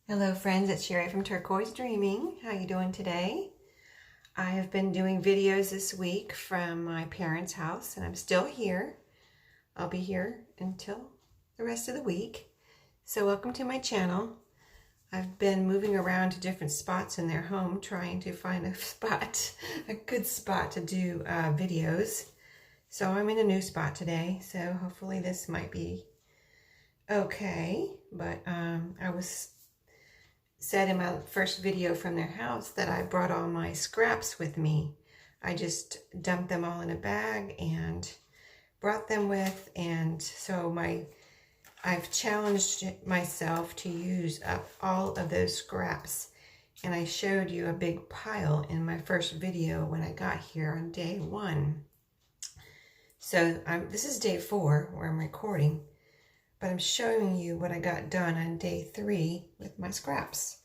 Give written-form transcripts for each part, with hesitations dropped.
Hello friends, it's Sherry from Turquoise Dreaming. How you doing today? I have been doing videos this week from my parents' house and I'm still here. I'll be here until the rest of the week. So welcome to my channel. I've been moving around to different spots in their home trying to find a good spot to do videos. So I'm in a new spot today, so hopefully this might be okay. But I was said in my first video from their house that I brought all my scraps with me. I just dumped them all in a bag and brought them with, and so I've challenged myself to use up all of those scraps, and I showed you a big pile in my first video when I got here on day 1. So this is day 4 where I'm recording, but I'm showing you what I got done on day 3 with my scraps.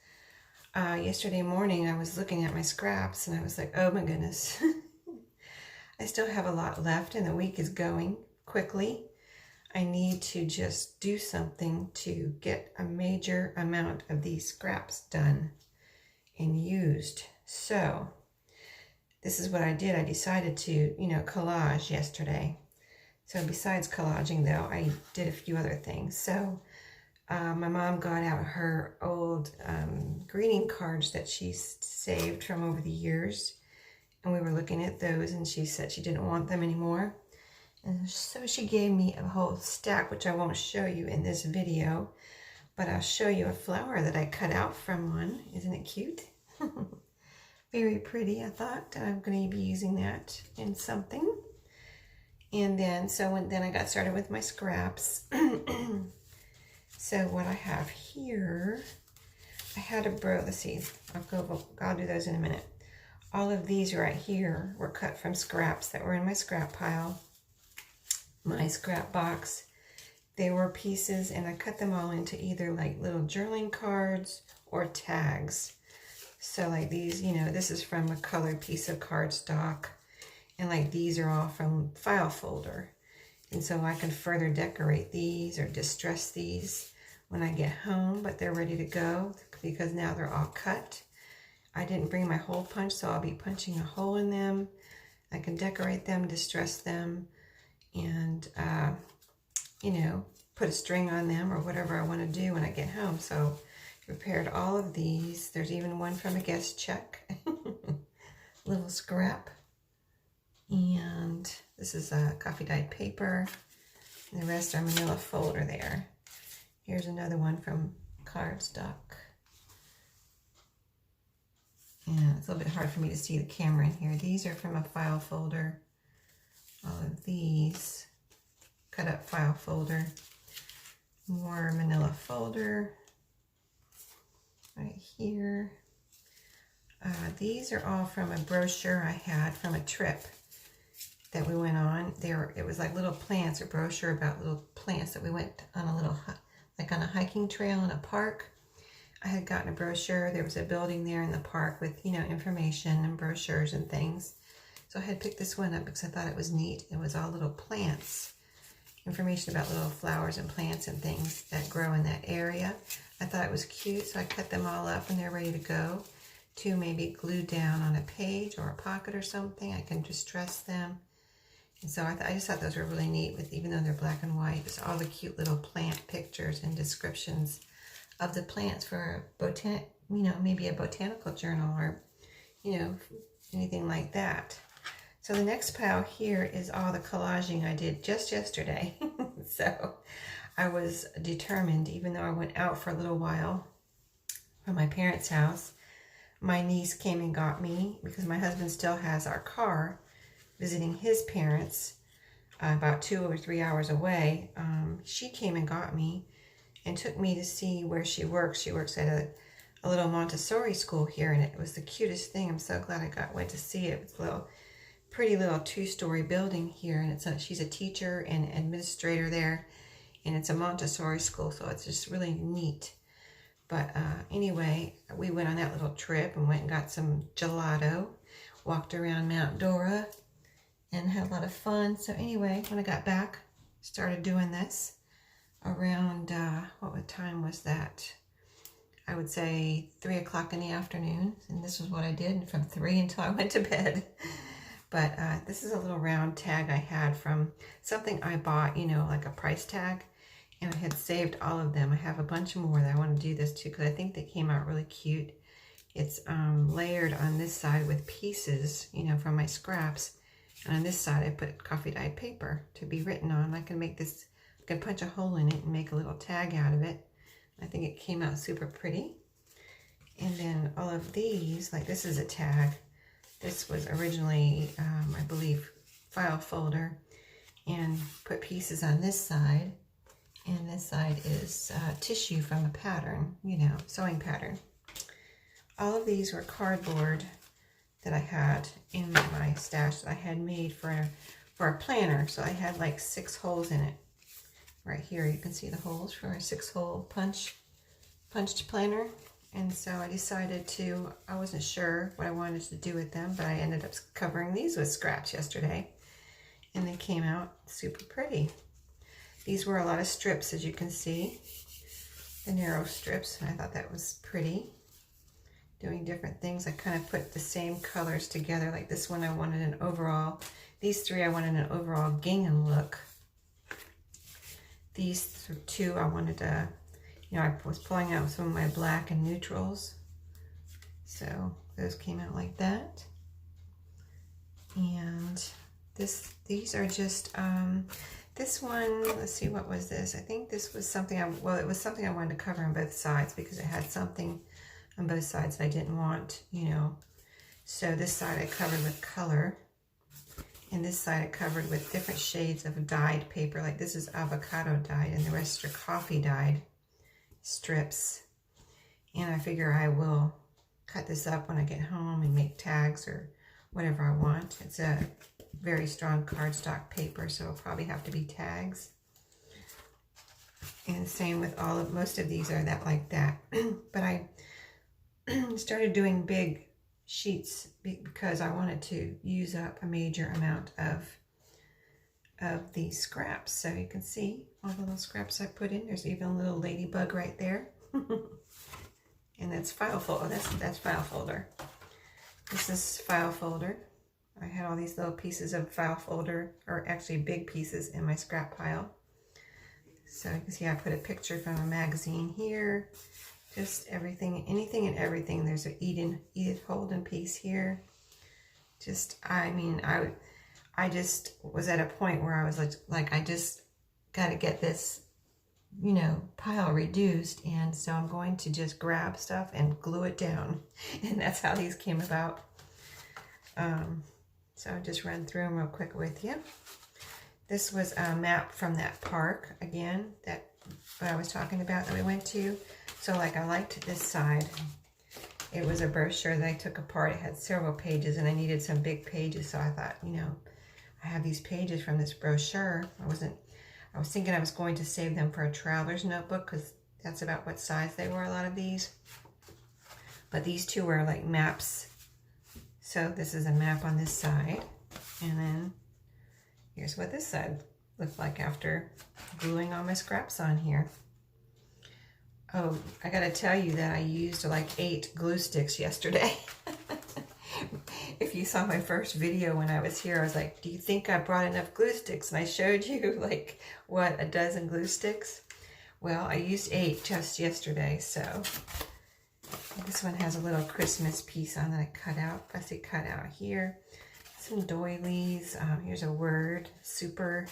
Yesterday morning I was looking at my scraps and I was like, oh my goodness. I still have a lot left and the week is going quickly. I need to just do something to get a major amount of these scraps done and used. So this is what I did. I decided to, collage yesterday. So besides collaging though, I did a few other things. So my mom got out her old greeting cards that she saved from over the years, and we were looking at those, and she said she didn't want them anymore. And so she gave me a whole stack, which I won't show you in this video, but I'll show you a flower that I cut out from one. Isn't it cute? Very pretty. I thought I'm going to be using that in something. And then, then I got started with my scraps. So what I have here, I had a let's see, I'll do those in a minute. All of these right here were cut from scraps that were in my scrap pile, my scrap box. They were pieces and I cut them all into either like little journaling cards or tags. So like these, this is from a colored piece of cardstock, and like these are all from file folder. And so I can further decorate these or distress these when I get home, but they're ready to go because now they're all cut. I didn't bring my hole punch, so I'll be punching a hole in them. I can decorate them, distress them, and, put a string on them or whatever I want to do when I get home. So prepared all of these. There's even one from a guest check. Little scrap. And this is a coffee dyed paper. And the rest are manila folder there. Here's another one from cardstock. And it's a little bit hard for me to see the camera in here. These are from a file folder. All of these cut up file folder. More manila folder right here. These are all from a brochure I had from a trip that we went on. It was like little plants, a brochure about little plants that we went on on a hiking trail in a park. I had gotten a brochure. There was a building there in the park with, information and brochures and things. So I had picked this one up because I thought it was neat. It was all little plants, information about little flowers and plants and things that grow in that area. I thought it was cute, so I cut them all up and they're ready to go to maybe glue down on a page or a pocket or something. I can distress them. And so I just thought those were really neat, even though they're black and white. Just all the cute little plant pictures and descriptions of the plants for maybe a botanical journal or, anything like that. So the next pile here is all the collaging I did just yesterday. So I was determined, even though I went out for a little while from my parents' house, my niece came and got me because my husband still has our car visiting his parents about 2 or 3 hours away. She came and got me and took me to see where she works. She works at a little Montessori school here, and it was the cutest thing. I'm so glad I went to see it. It's a pretty little 2-story building here, and she's a teacher and administrator there, and it's a Montessori school, so it's just really neat. But anyway, we went on that little trip and went and got some gelato, walked around Mount Dora, and had a lot of fun. So anyway, when I got back, started doing this around, what time was that? I would say 3 o'clock in the afternoon. And this was what I did from 3 until I went to bed. But this is a little round tag I had from something I bought, you know, like a price tag. And I had saved all of them. I have a bunch more that I want to do this to because I think they came out really cute. It's layered on this side with pieces, you know, from my scraps. And on this side, I put coffee dyed paper to be written on. I can make this, I can punch a hole in it and make a little tag out of it. I think it came out super pretty. And then all of these, like this is a tag. This was originally, I believe, file folder. And put pieces on this side. And this side is tissue from a pattern, you know, sewing pattern. All of these were cardboard that I had in my stash that I had made for a planner. So I had like 6 holes in it. Right here you can see the holes for a 6-hole punched planner. And so I decided to, I wasn't sure what I wanted to do with them, but I ended up covering these with scraps yesterday. And they came out super pretty. These were a lot of strips, as you can see. The narrow strips, and I thought that was pretty. Doing different things. I kind of put the same colors together. Like this one I wanted an overall. These 3 I wanted an overall gingham look. These 2 I wanted to, you know, I was pulling out some of my black and neutrals. So those came out like that. And these are just, this one, let's see, what was this? I think this was something, well, it was something I wanted to cover on both sides because it had something on both sides that I didn't want, you know. So this side I covered with color. And this side I covered with different shades of dyed paper. Like this is avocado dyed and the rest are coffee dyed strips. And I figure I will cut this up when I get home and make tags or whatever I want. It's a very strong cardstock paper, so it'll probably have to be tags. And same with most of these are like that. But I started doing big sheets because I wanted to use up a major amount of these scraps. So you can see all the little scraps I put in. There's even a little ladybug right there. And that's file folder. That's file folder. This is file folder. I had all these little pieces of file folder, or actually big pieces, in my scrap pile. So you can see I put a picture from a magazine here. Just everything, anything and everything. There's an Edith Holden piece here. Just, I mean, I just was at a point where I was like I just got to get this, you know, pile reduced. And so I'm going to just grab stuff and glue it down. And that's how these came about. So I'll just run through them real quick with you. This was a map from that park, again, that I was talking about that we went to. So like I liked this side. It was a brochure that I took apart. It had several pages and I needed some big pages. So I thought, you know, I have these pages from this brochure. I was thinking I was going to save them for a traveler's notebook because that's about what size they were, a lot of these. But these 2 were like maps. So this is a map on this side. And then here's what this side looked like after gluing all my scraps on here. Oh, I gotta tell you that I used like 8 glue sticks yesterday. If you saw my first video when I was here, I was like, do you think I brought enough glue sticks? And I showed you like, what, a dozen glue sticks? Well, I used 8 just yesterday, so. This one has a little Christmas piece on that I cut out. I see cut out here. Some doilies. Here's a word, super.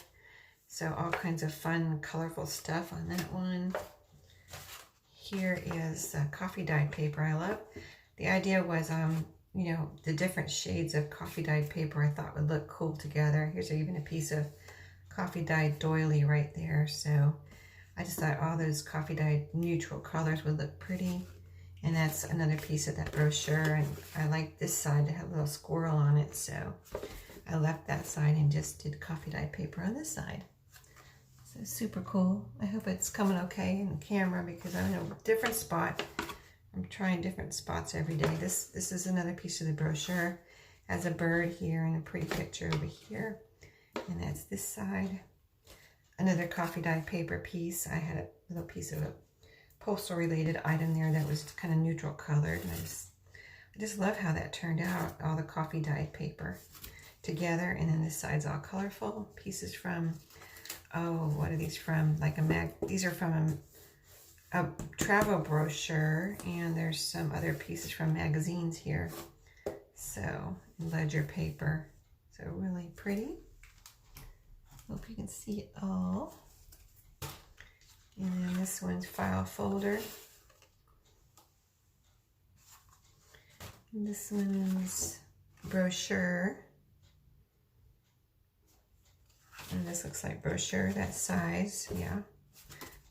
So all kinds of fun, colorful stuff on that one. Here is coffee dyed paper. I love. The idea was, you know, the different shades of coffee dyed paper I thought would look cool together. Here's even a piece of coffee dyed doily right there. So I just thought all those coffee dyed neutral colors would look pretty. And that's another piece of that brochure. And I like this side to have a little squirrel on it. So I left that side and just did coffee dyed paper on this side. So super cool. I hope it's coming okay in the camera because I'm in a different spot. I'm trying different spots every day. This is another piece of the brochure. Has a bird here and a pretty picture over here. And that's this side. Another coffee dyed paper piece. I had a little piece of a postal related item there that was kind of neutral colored. And I just love how that turned out, all the coffee dyed paper together. And then this side's all colorful. Pieces from, oh, what are these from? Like these are from a travel brochure, and there's some other pieces from magazines here. So, ledger paper. So really pretty. Hope you can see it all. And then this one's file folder. And this one's brochure. And this looks like brochure, that size, yeah.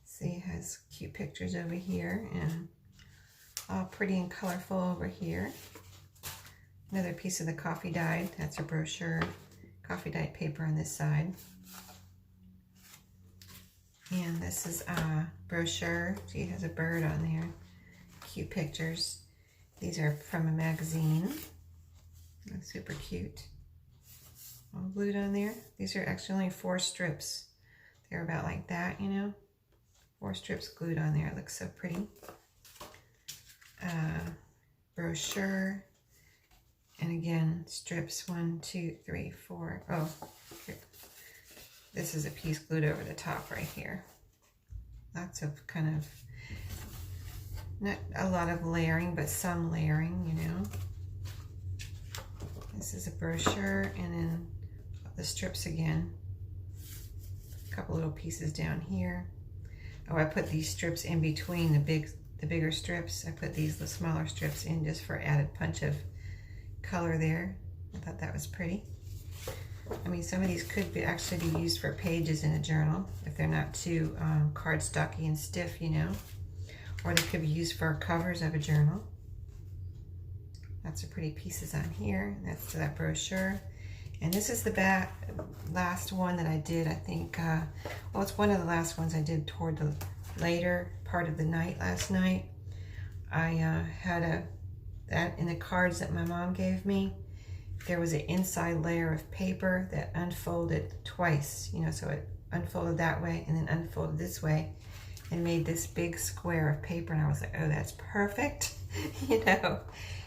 See, it has cute pictures over here and all pretty and colorful over here. Another piece of the coffee dyed, that's a brochure. Coffee dyed paper on this side. And this is a brochure. See, it has a bird on there. Cute pictures. These are from a magazine. That's super cute. All glued on there. These are actually only 4 strips. They're about like that, you know. 4 strips glued on there. It looks so pretty. Brochure. And again, strips 1, 2, 3, 4. Oh, here. This is a piece glued over the top right here. Lots of kind of, not a lot of layering, but some layering, you know. This is a brochure, and then the strips again. A couple little pieces down here. Oh, I put these strips in between the bigger strips. I put the smaller strips in just for added punch of color there. I thought that was pretty. I mean, some of these could actually be used for pages in a journal if they're not too cardstocky and stiff, you know. Or they could be used for covers of a journal. Lots of pretty pieces on here. That's that brochure. And this is the last one that I did, I think. Well, it's one of the last ones I did toward the later part of the night last night. I had that in the cards that my mom gave me. There was an inside layer of paper that unfolded twice, you know, so it unfolded that way and then unfolded this way and made this big square of paper. And I was like, oh, that's perfect. You know,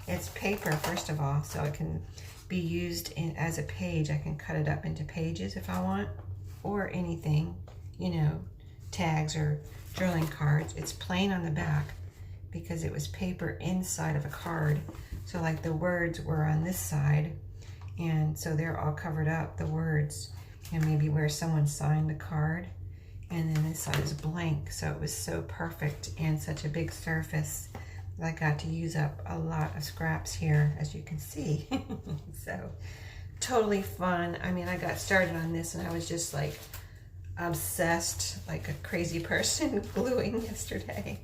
it's paper, first of all, so it can be used as a page. I can cut it up into pages if I want, or anything, you know, tags or journaling cards. It's plain on the back because it was paper inside of a card. So like the words were on this side, and so they're all covered up, the words, and maybe where someone signed the card, and then this side is blank. So it was so perfect and such a big surface that I got to use up a lot of scraps here, as you can see. So totally fun. I mean, I got started on this and I was just like obsessed, like a crazy person gluing yesterday.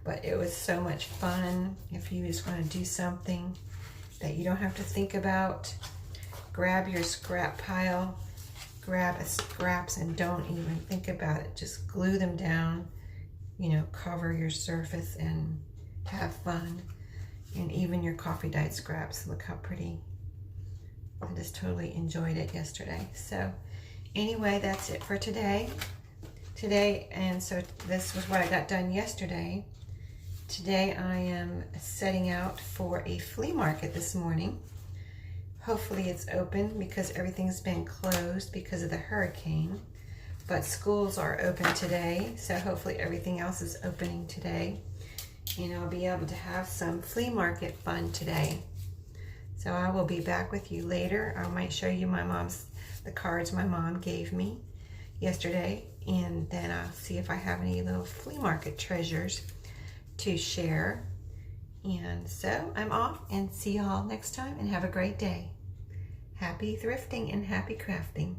But it was so much fun. If you just want to do something that you don't have to think about, grab your scrap pile, grab scraps, and don't even think about it. Just glue them down, you know, cover your surface and have fun. And even your coffee dyed scraps, look how pretty. I just totally enjoyed it yesterday. So anyway, that's it for today. And so this was what I got done yesterday. Today I am setting out for a flea market this morning. Hopefully it's open because everything's been closed because of the hurricane. But schools are open today, so hopefully everything else is opening today. And I'll be able to have some flea market fun today. So I will be back with you later. I might show you the cards my mom gave me yesterday. And then I'll see if I have any little flea market treasures to share. And so I'm off, and see y'all next time, and have a great day. Happy thrifting and happy crafting.